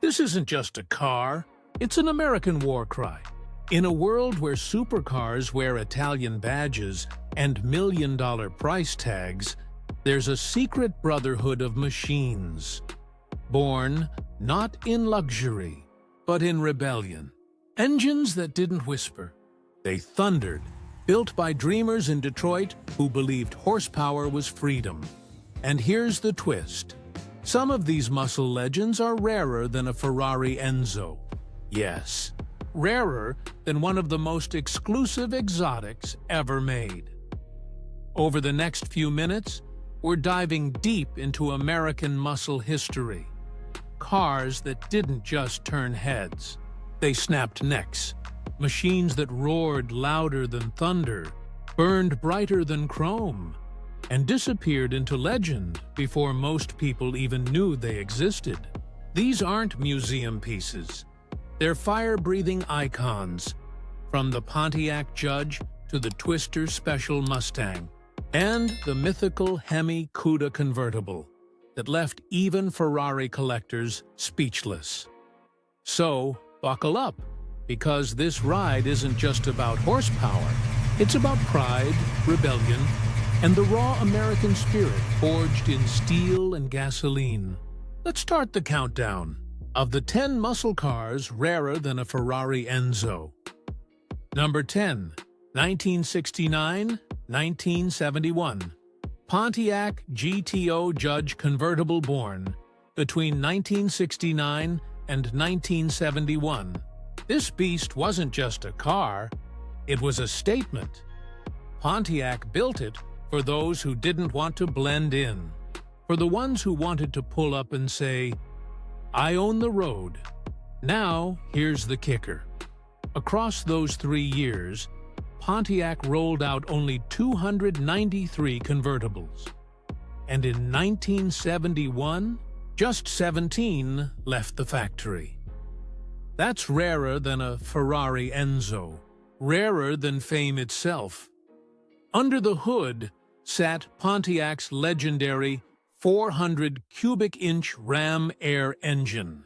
This isn't just a car, it's an American war cry. In a world where supercars wear Italian badges and million-dollar price tags, there's a secret brotherhood of machines. Born not in luxury, but in rebellion. Engines that didn't whisper. They thundered, built by dreamers in Detroit who believed horsepower was freedom. And here's the twist. Some of these muscle legends are rarer than a Ferrari Enzo. Yes, rarer than one of the most exclusive exotics ever made. Over the next few minutes, we're diving deep into American muscle history. Cars that didn't just turn heads. They snapped necks. Machines that roared louder than thunder, burned brighter than chrome, and disappeared into legend before most people even knew they existed. These aren't museum pieces. They're fire-breathing icons, from the Pontiac Judge to the Twister Special Mustang, and the mythical Hemi Cuda convertible that left even Ferrari collectors speechless. So, buckle up, because this ride isn't just about horsepower. It's about pride, rebellion, and the raw American spirit forged in steel and gasoline. Let's start the countdown. Of the 10 muscle cars rarer than a Ferrari Enzo. Number 10, 1969-1971. Pontiac GTO Judge convertible born between 1969 and 1971. This beast wasn't just a car, it was a statement. Pontiac built it for those who didn't want to blend in, for the ones who wanted to pull up and say, "I own the road." Now, here's the kicker. Across those 3 years, Pontiac rolled out only 293 convertibles. And in 1971, just 17 left the factory. That's rarer than a Ferrari Enzo, rarer than fame itself. Under the hood sat Pontiac's legendary 400 cubic-inch Ram Air engine,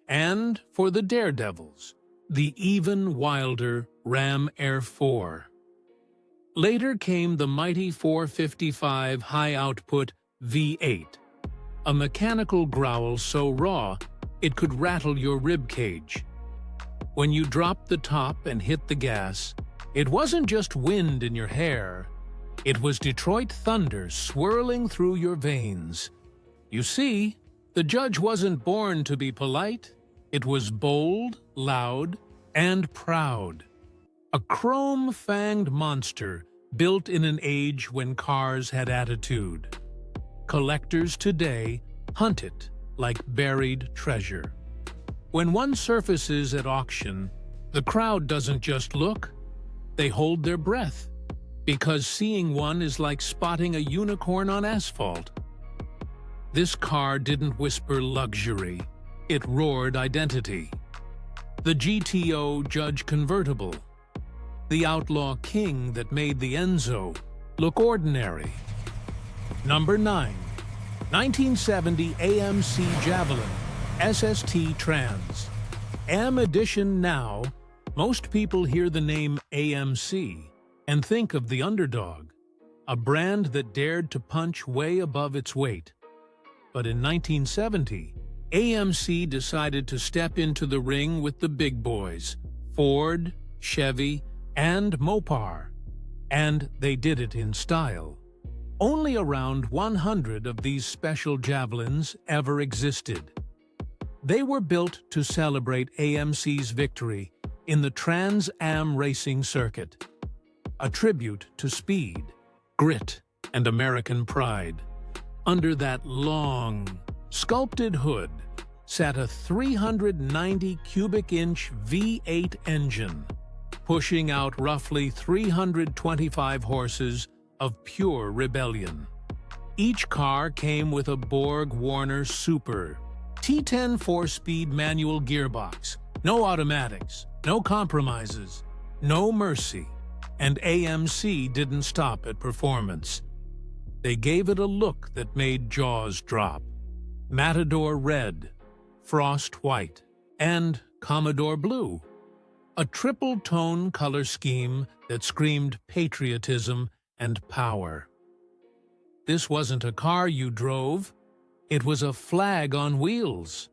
and for the daredevils, the even wilder Ram Air 4. Later came the mighty 455 high-output V8, a mechanical growl so raw it could rattle your ribcage. When you dropped the top and hit the gas, it wasn't just wind in your hair, it was Detroit thunder swirling through your veins. You see, the Judge wasn't born to be polite. It was bold, loud, and proud. A chrome-fanged monster built in an age when cars had attitude. Collectors today hunt it like buried treasure. When one surfaces at auction, the crowd doesn't just look, they hold their breath, because seeing one is like spotting a unicorn on asphalt. This car didn't whisper luxury, it roared identity. The GTO Judge convertible, the outlaw king that made the Enzo look ordinary. Number 9, 1970 AMC Javelin SST Trans. AM Edition now, most people hear the name AMC and think of the underdog, a brand that dared to punch way above its weight. But in 1970, AMC decided to step into the ring with the big boys, Ford, Chevy, and Mopar. And they did it in style. Only around 100 of these special Javelins ever existed. They were built to celebrate AMC's victory in the Trans Am racing circuit, a tribute to speed, grit, and American pride. Under that long, sculpted hood sat a 390 cubic-inch V8 engine, pushing out roughly 325 horses of pure rebellion. Each car came with a Borg-Warner Super T10 4-speed manual gearbox, no automatics, no compromises, no mercy, and AMC didn't stop at performance. They gave it a look that made jaws drop. Matador red, frost white, and Commodore Blue, a triple-tone color scheme that screamed patriotism and power. This wasn't a car you drove, it was a flag on wheels.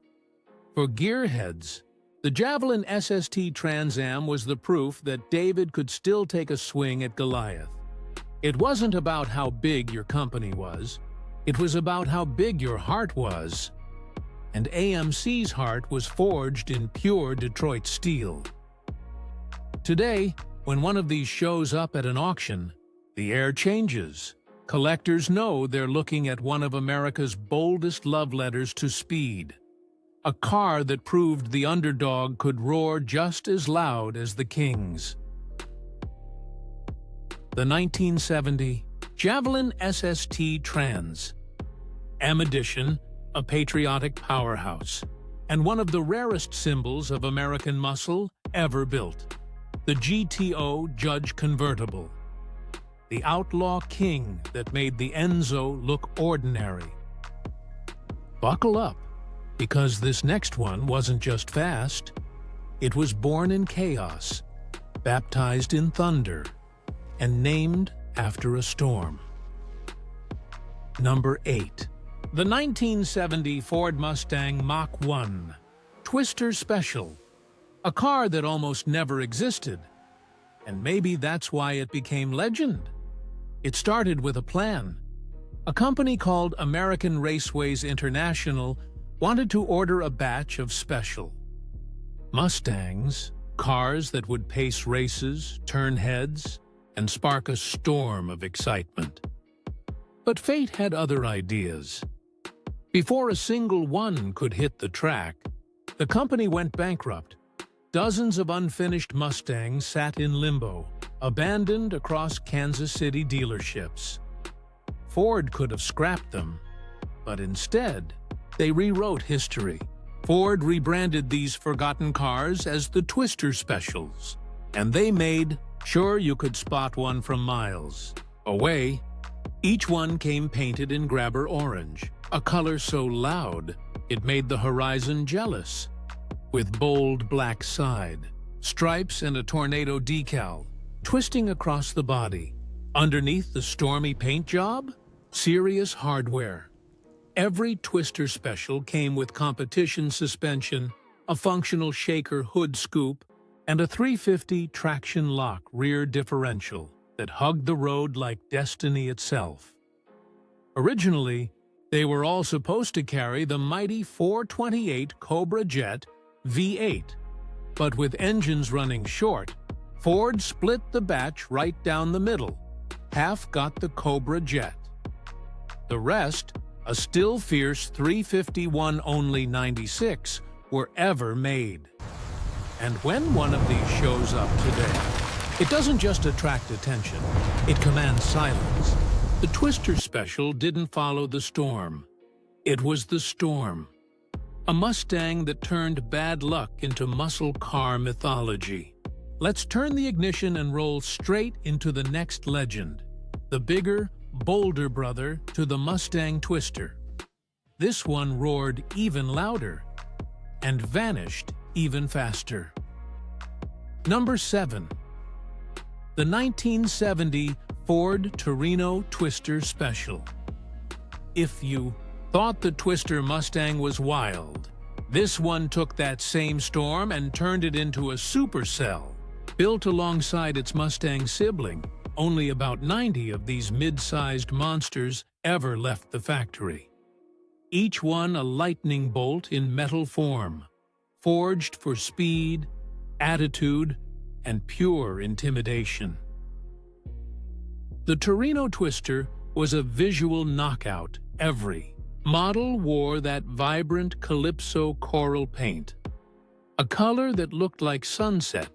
For gearheads, the Javelin SST Trans Am was the proof that David could still take a swing at Goliath. It wasn't about how big your company was, it was about how big your heart was. And AMC's heart was forged in pure Detroit steel. Today, when one of these shows up at an auction, the air changes. Collectors know they're looking at one of America's boldest love letters to speed. A car that proved the underdog could roar just as loud as the kings. The 1970 Javelin SST Trans Am Edition, a patriotic powerhouse, and one of the rarest symbols of American muscle ever built. The GTO Judge Convertible. The outlaw king that made the Enzo look ordinary. Buckle up, because this next one wasn't just fast. It was born in chaos, baptized in thunder, and named after a storm. Number 8. The 1970 Ford Mustang Mach 1 Twister Special, a car that almost never existed, and maybe that's why it became legend. It started with a plan. A company called American Raceways International wanted to order a batch of special Mustangs, cars that would pace races, turn heads, and spark a storm of excitement. But fate had other ideas. Before a single one could hit the track, the company went bankrupt. Dozens of unfinished Mustangs sat in limbo, abandoned across Kansas City dealerships. Ford could have scrapped them, but instead, they rewrote history. Ford rebranded these forgotten cars as the Twister Specials, and they made sure you could spot one from miles away. Each one came painted in grabber orange, a color so loud it made the horizon jealous, with bold black side, stripes and a tornado decal twisting across the body. Underneath the stormy paint job, serious hardware. Every Twister Special came with competition suspension, a functional shaker hood scoop, and a 350 traction lock rear differential that hugged the road like destiny itself. Originally, they were all supposed to carry the mighty 428 Cobra Jet V8, but with engines running short, Ford split the batch right down the middle. Half got the Cobra Jet. The rest, a still fierce 351 only 96, were ever made. And when one of these shows up today, it doesn't just attract attention, it commands silence. The Twister Special didn't follow the storm. It was the storm. A Mustang that turned bad luck into muscle car mythology. Let's turn the ignition and roll straight into the next legend, the bigger, bolder brother to the Mustang Twister. This one roared even louder and vanished even faster. Number 7. The 1970 Ford Torino Twister Special. If you thought the Twister Mustang was wild, this one took that same storm and turned it into a supercell. Built alongside its Mustang sibling, only about 90 of these mid-sized monsters ever left the factory. Each one a lightning bolt in metal form, forged for speed, attitude, and pure intimidation. The Torino Twister was a visual knockout. Every model wore that vibrant calypso coral paint, a color that looked like sunset,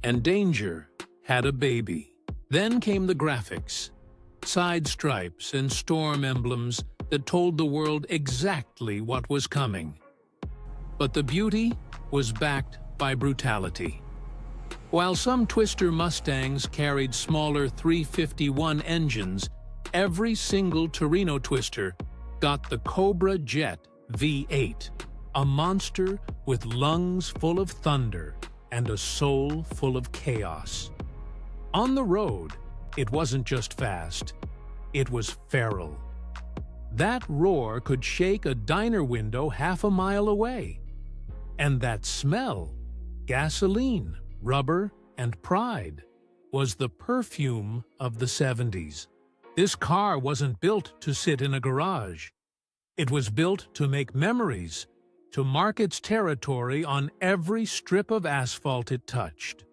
and danger had a baby. Then came the graphics, side stripes and storm emblems that told the world exactly what was coming. But the beauty was backed by brutality. While some Twister Mustangs carried smaller 351 engines, every single Torino Twister got the Cobra Jet V8, a monster with lungs full of thunder and a soul full of chaos. On the road, it wasn't just fast, it was feral. That roar could shake a diner window half a mile away. And that smell, gasoline, rubber, and pride, was the perfume of the 70s. This car wasn't built to sit in a garage. It was built to make memories, to mark its territory on every strip of asphalt it touched.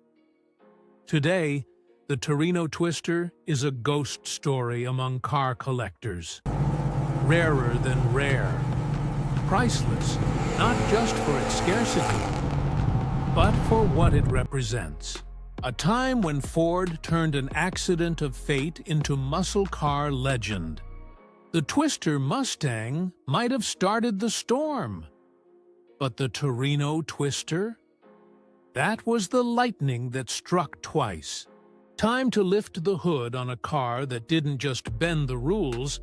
Today, the Torino Twister is a ghost story among car collectors. Rarer than rare. Priceless, not just for its scarcity, but for what it represents. A time when Ford turned an accident of fate into muscle car legend. The Twister Mustang might have started the storm. But the Torino Twister? That was the lightning that struck twice. Time to lift the hood on a car that didn't just bend the rules,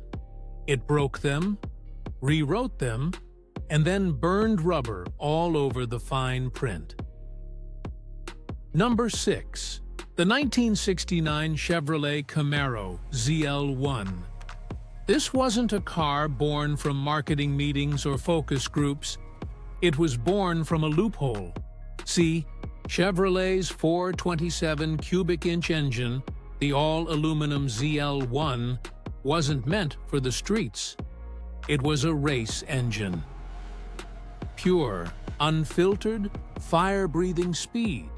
it broke them, rewrote them, and then burned rubber all over the fine print. Number 6. The 1969 Chevrolet Camaro ZL1. This wasn't a car born from marketing meetings or focus groups. It was born from a loophole. See, Chevrolet's 427 cubic-inch engine, the all-aluminum ZL1, wasn't meant for the streets. It was a race engine. Pure, unfiltered, fire-breathing speed.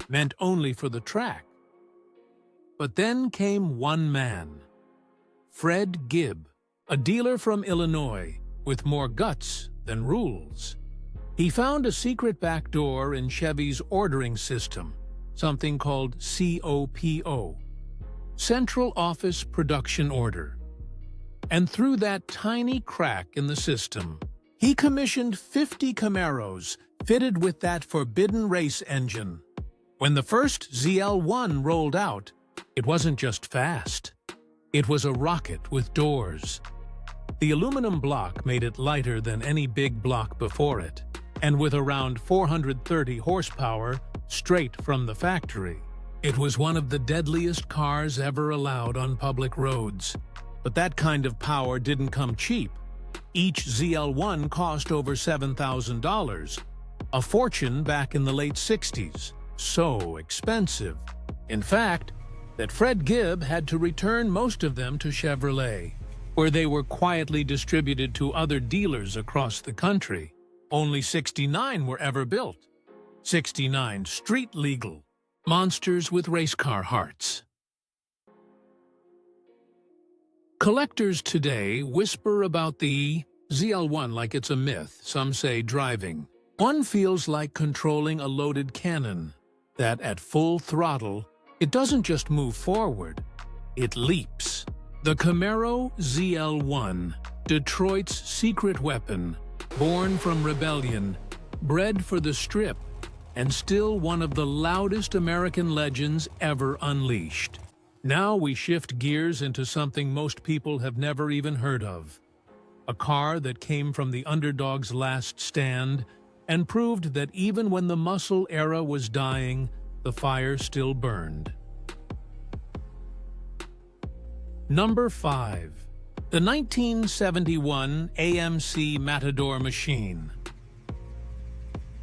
Meant only for the track. But then came one man. Fred Gibb, a dealer from Illinois, with more guts than rules. He found a secret back door in Chevy's ordering system, something called COPO, Central Office Production Order. And through that tiny crack in the system, he commissioned 50 Camaros fitted with that forbidden race engine. When the first ZL1 rolled out, it wasn't just fast. It was a rocket with doors. The aluminum block made it lighter than any big block before it, and with around 430 horsepower straight from the factory. It was one of the deadliest cars ever allowed on public roads. But that kind of power didn't come cheap. Each ZL1 cost over $7,000, a fortune back in the late 60s. So expensive. In fact, that Fred Gibb had to return most of them to Chevrolet, where they were quietly distributed to other dealers across the country. Only 69 were ever built. 69 street-legal. Monsters with race car hearts. Collectors today whisper about the ZL1 like it's a myth, some say driving. One feels like controlling a loaded cannon, that at full throttle, it doesn't just move forward, it leaps. The Camaro ZL1, Detroit's secret weapon, born from rebellion, bred for the strip, and still one of the loudest American legends ever unleashed. Now we shift gears into something most people have never even heard of. A car that came from the underdog's last stand and proved that even when the muscle era was dying, the fire still burned. Number 5. The 1971 AMC Matador Machine.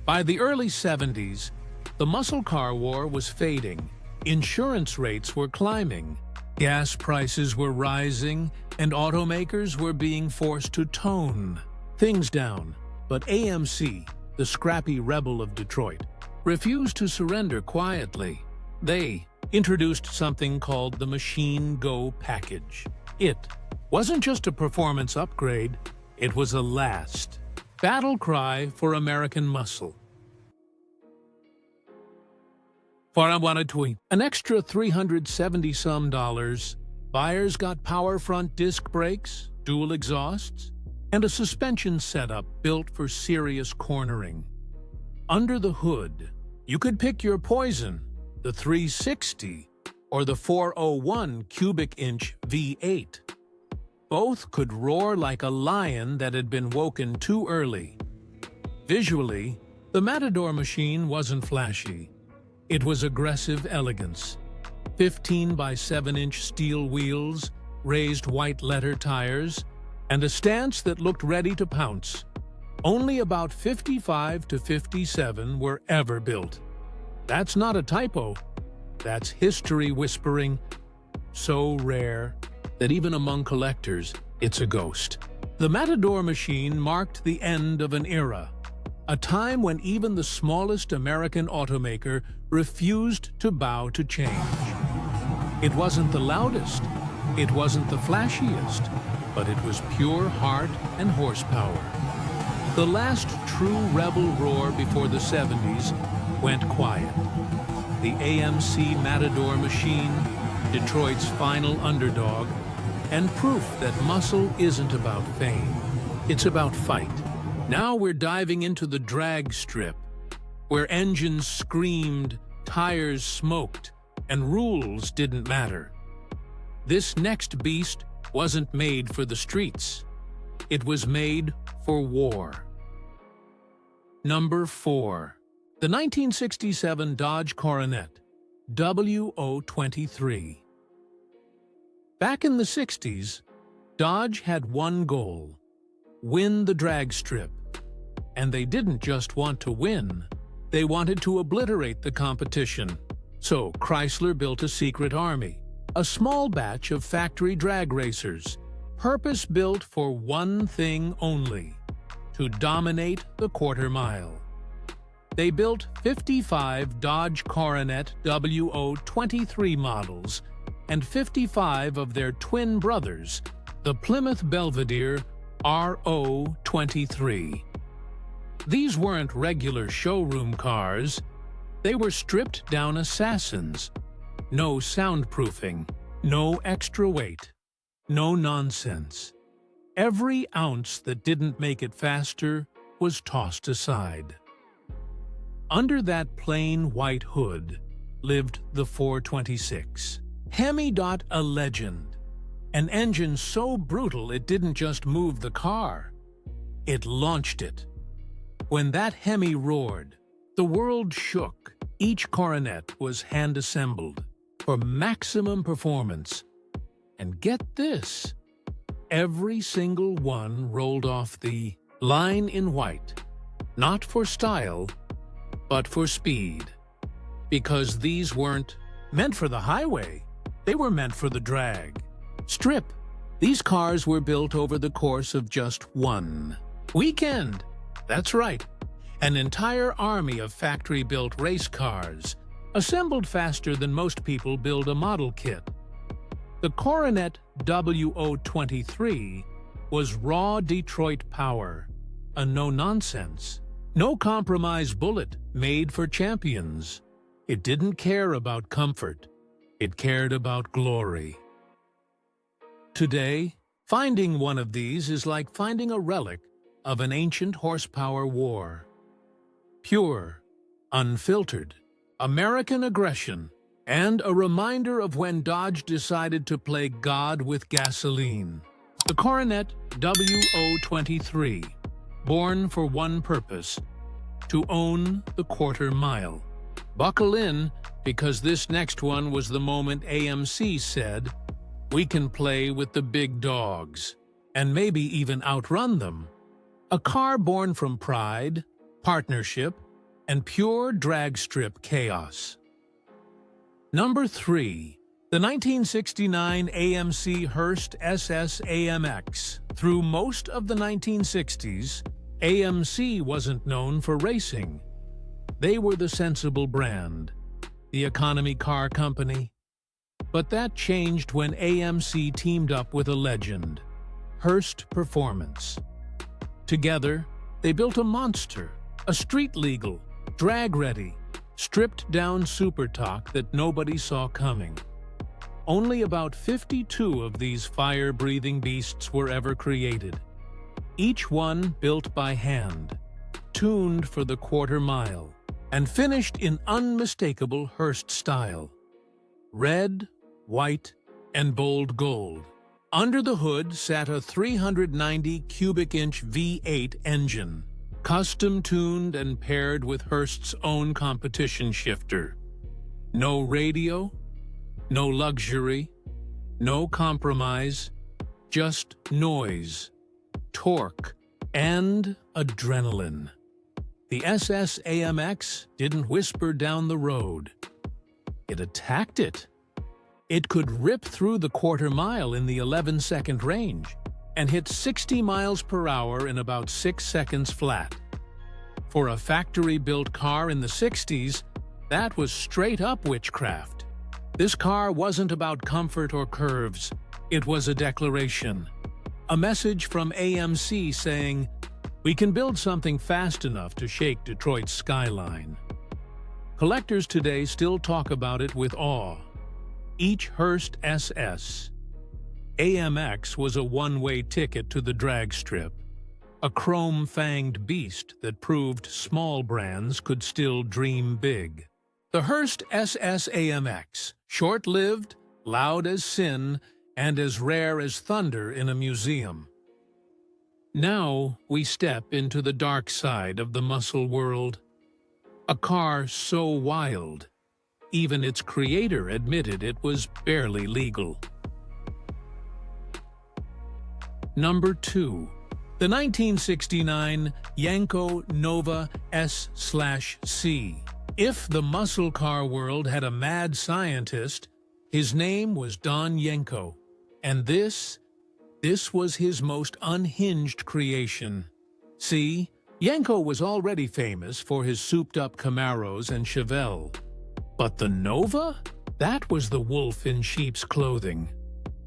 By the early 70s, the muscle car war was fading. Insurance rates were climbing, gas prices were rising, and automakers were being forced to tone things down. But AMC, the scrappy rebel of Detroit, refused to surrender quietly. They introduced something called the Machine Go package. It wasn't just a performance upgrade, it was a last battle cry for American muscle. For an extra $370-some, buyers got power front disc brakes, dual exhausts, and a suspension setup built for serious cornering. Under the hood, you could pick your poison, the 360 or the 401 cubic-inch V8. Both could roar like a lion that had been woken too early. Visually, the Matador Machine wasn't flashy. It was aggressive elegance. 15 by 7-inch steel wheels, raised white letter tires, and a stance that looked ready to pounce. Only about 55 to 57 were ever built. That's not a typo. That's history whispering. So rare that even among collectors, it's a ghost. The Matador Machine marked the end of an era, a time when even the smallest American automaker refused to bow to change. It wasn't the loudest, it wasn't the flashiest, but it was pure heart and horsepower. The last true rebel roar before the 70s went quiet. The AMC Matador Machine, Detroit's final underdog, and proof that muscle isn't about fame, it's about fight. Now we're diving into the drag strip, where engines screamed, tires smoked, and rules didn't matter. This next beast wasn't made for the streets. It was made for war. Number 4. The 1967 Dodge Coronet W023. Back in the 60s, Dodge had one goal: win the drag strip. And they didn't just want to win, they wanted to obliterate the competition. So Chrysler built a secret army, a small batch of factory drag racers, purpose-built for one thing only: to dominate the quarter mile. They built 55 Dodge Coronet W023 models and 55 of their twin brothers, the Plymouth Belvedere RO23. These weren't regular showroom cars. They were stripped-down assassins. No soundproofing, no extra weight, no nonsense. Every ounce that didn't make it faster was tossed aside. Under that plain white hood lived the 426. Hemi. A legend. An engine so brutal it didn't just move the car, it launched it. When that Hemi roared, the world shook. Each Coronet was hand-assembled for maximum performance. And get this, every single one rolled off the line in white, not for style, but for speed. Because these weren't meant for the highway, they were meant for the drag strip. These cars were built over the course of just one weekend. That's right, an entire army of factory-built race cars, assembled faster than most people build a model kit. The Coronet W023 was raw Detroit power, a no-nonsense, no-compromise bullet made for champions. It didn't care about comfort. It cared about glory. Today, finding one of these is like finding a relic of an ancient horsepower war. Pure, unfiltered, American aggression, and a reminder of when Dodge decided to play God with gasoline. The Coronet W023, born for one purpose: to own the quarter mile. Buckle in, because this next one was the moment AMC said, "We can play with the big dogs, and maybe even outrun them." A car born from pride, partnership, and pure drag strip chaos. Number 3. The 1969 AMC Hurst SS AMX. Through most of the 1960s, AMC wasn't known for racing. They were the sensible brand, the economy car company. But that changed when AMC teamed up with a legend, Hurst Performance. Together, they built a monster, a street-legal, drag-ready, stripped-down super-talk that nobody saw coming. Only about 52 of these fire-breathing beasts were ever created, each one built by hand, tuned for the quarter mile, and finished in unmistakable Hurst style. Red, white, and bold gold. Under the hood sat a 390 cubic inch V8 engine, custom-tuned and paired with Hurst's own competition shifter. No radio, no luxury, no compromise, just noise, torque, and adrenaline. The SS AMX didn't whisper down the road. It attacked it. It could rip through the quarter-mile in the 11-second range and hit 60 miles per hour in about 6 seconds flat. For a factory-built car in the 60s, that was straight-up witchcraft. This car wasn't about comfort or curves. It was a declaration. A message from AMC saying, "We can build something fast enough to shake Detroit's skyline." Collectors today still talk about it with awe. Each Hurst SS. AMX was a one-way ticket to the drag strip, a chrome-fanged beast that proved small brands could still dream big. The Hurst SS AMX, short-lived, loud as sin, and as rare as thunder in a museum. Now we step into the dark side of the muscle world. A car so wild, even its creator admitted it was barely legal. Number 2. The 1969 Yenko Nova S/C. If the muscle car world had a mad scientist, his name was Don Yenko, and this was his most unhinged creation. See, Yenko was already famous for his souped-up Camaros and Chevelle. But the Nova? That was the wolf in sheep's clothing.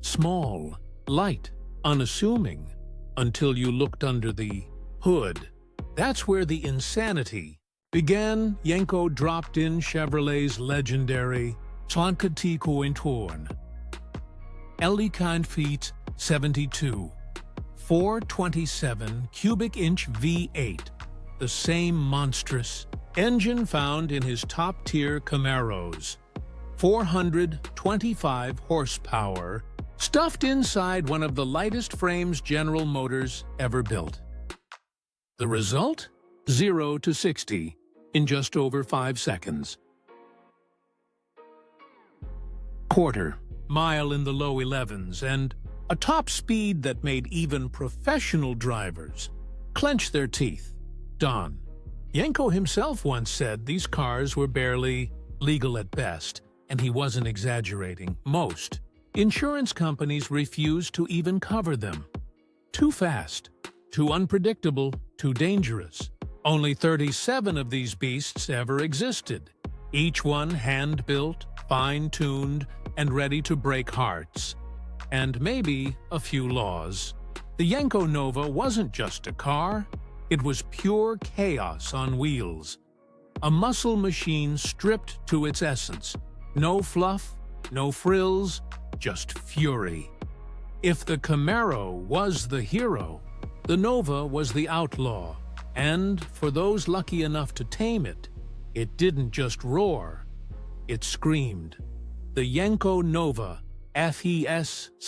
Small, light, unassuming, until you looked under the hood. That's where the insanity began. Yenko dropped in Chevrolet's legendary 2021 Elegant 72 427 cubic inch V8, the same monstrous engine found in his top-tier Camaros. 425 horsepower, stuffed inside one of the lightest frames General Motors ever built. The result? 0 to 60 in just over 5 seconds. Quarter mile in the low 11s, and a top speed that made even professional drivers clench their teeth. Don Yenko himself once said these cars were barely legal at best, and he wasn't exaggerating. Most insurance companies refused to even cover them. Too fast, too unpredictable, too dangerous. Only 37 of these beasts ever existed, each one hand-built, fine-tuned, and ready to break hearts. And maybe a few laws. The Yenko Nova wasn't just a car, it was pure chaos on wheels. A muscle machine stripped to its essence. No fluff, no frills, just fury. If the Camaro was the hero, the Nova was the outlaw. And for those lucky enough to tame it, it didn't just roar, it screamed. The Yenko Nova FES/C,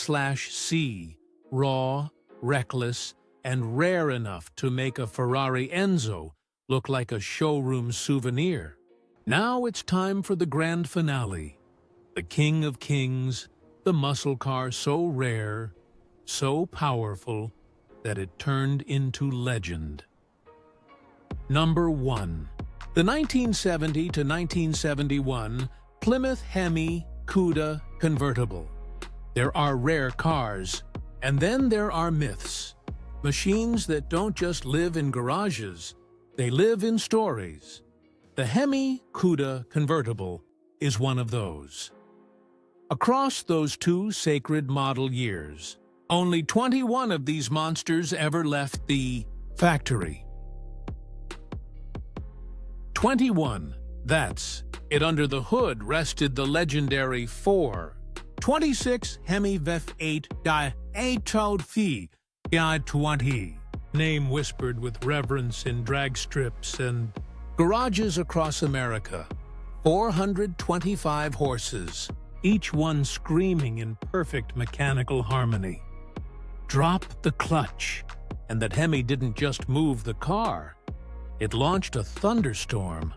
raw, reckless, and rare enough to make a Ferrari Enzo look like a showroom souvenir. Now it's time for the grand finale. The king of kings, the muscle car so rare, so powerful, that it turned into legend. Number 1. The 1970 to 1971 Plymouth Hemi Cuda Convertible. There are rare cars, and then there are myths. Machines that don't just live in garages, they live in stories. The Hemi Cuda Convertible is one of those. Across those two sacred model years, only 21 of these monsters ever left the factory. 21. That's it. Under the hood rested the legendary 426 Hemi V8 20, name whispered with reverence in drag strips and garages across America. 425 horses, each one screaming in perfect mechanical harmony. Drop the clutch, and that Hemi didn't just move the car. It launched a thunderstorm.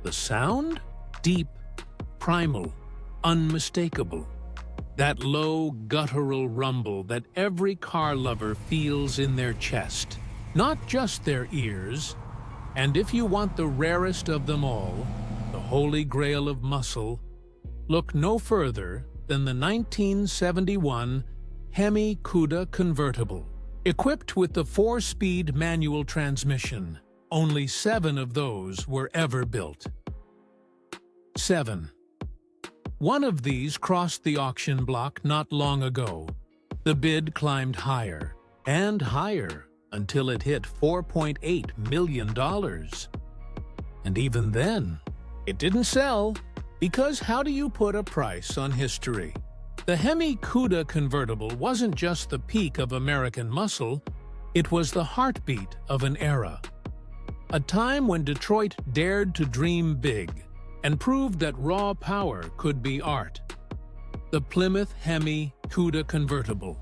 The sound? Deep, primal, unmistakable. That low, guttural rumble that every car lover feels in their chest, not just their ears. And if you want the rarest of them all, the holy grail of muscle, look no further than the 1971 Hemi Cuda Convertible. Equipped with the 4-speed manual transmission, only 7 of those were ever built. 7. One of these crossed the auction block not long ago. The bid climbed higher and higher until it hit $4.8 million. And even then, it didn't sell, because how do you put a price on history? The Hemi Cuda Convertible wasn't just the peak of American muscle, it was the heartbeat of an era. A time when Detroit dared to dream big and proved that raw power could be art. The Plymouth Hemi Cuda Convertible,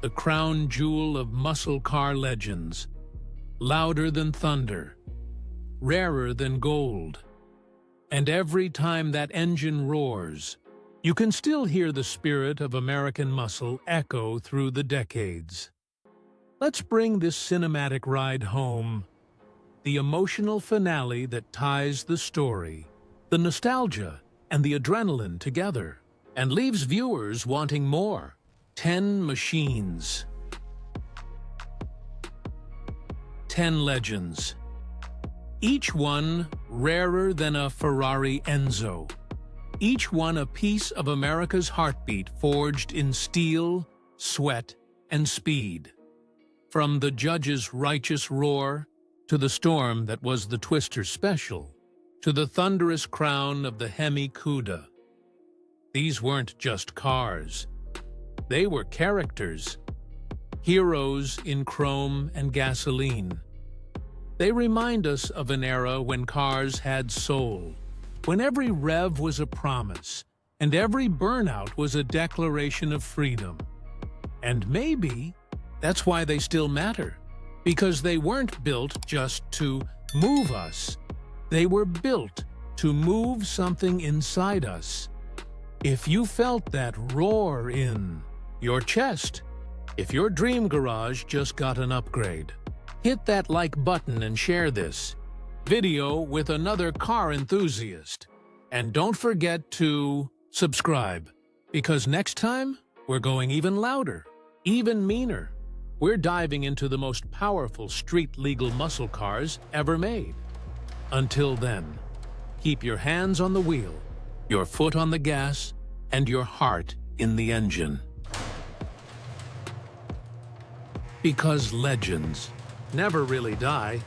the crown jewel of muscle car legends, louder than thunder, rarer than gold. And every time that engine roars, you can still hear the spirit of American muscle echo through the decades. Let's bring this cinematic ride home. The emotional finale that ties the story, the nostalgia and the adrenaline together, and leaves viewers wanting more. 10 machines. 10 legends. Each one rarer than a Ferrari Enzo. Each one a piece of America's heartbeat forged in steel, sweat, and speed. From the judge's righteous roar, to the storm that was the Twister Special, to the thunderous crown of the Hemi Cuda. These weren't just cars. They were characters. Heroes in chrome and gasoline. They remind us of an era when cars had soul, when every rev was a promise, and every burnout was a declaration of freedom. And maybe that's why they still matter, because they weren't built just to move us. They were built to move something inside us. If you felt that roar in your chest, if your dream garage just got an upgrade, hit that like button and share this video with another car enthusiast. And don't forget to subscribe, because next time we're going even louder, even meaner. We're diving into the most powerful street-legal muscle cars ever made. Until then, keep your hands on the wheel, your foot on the gas, and your heart in the engine. Because legends never really die.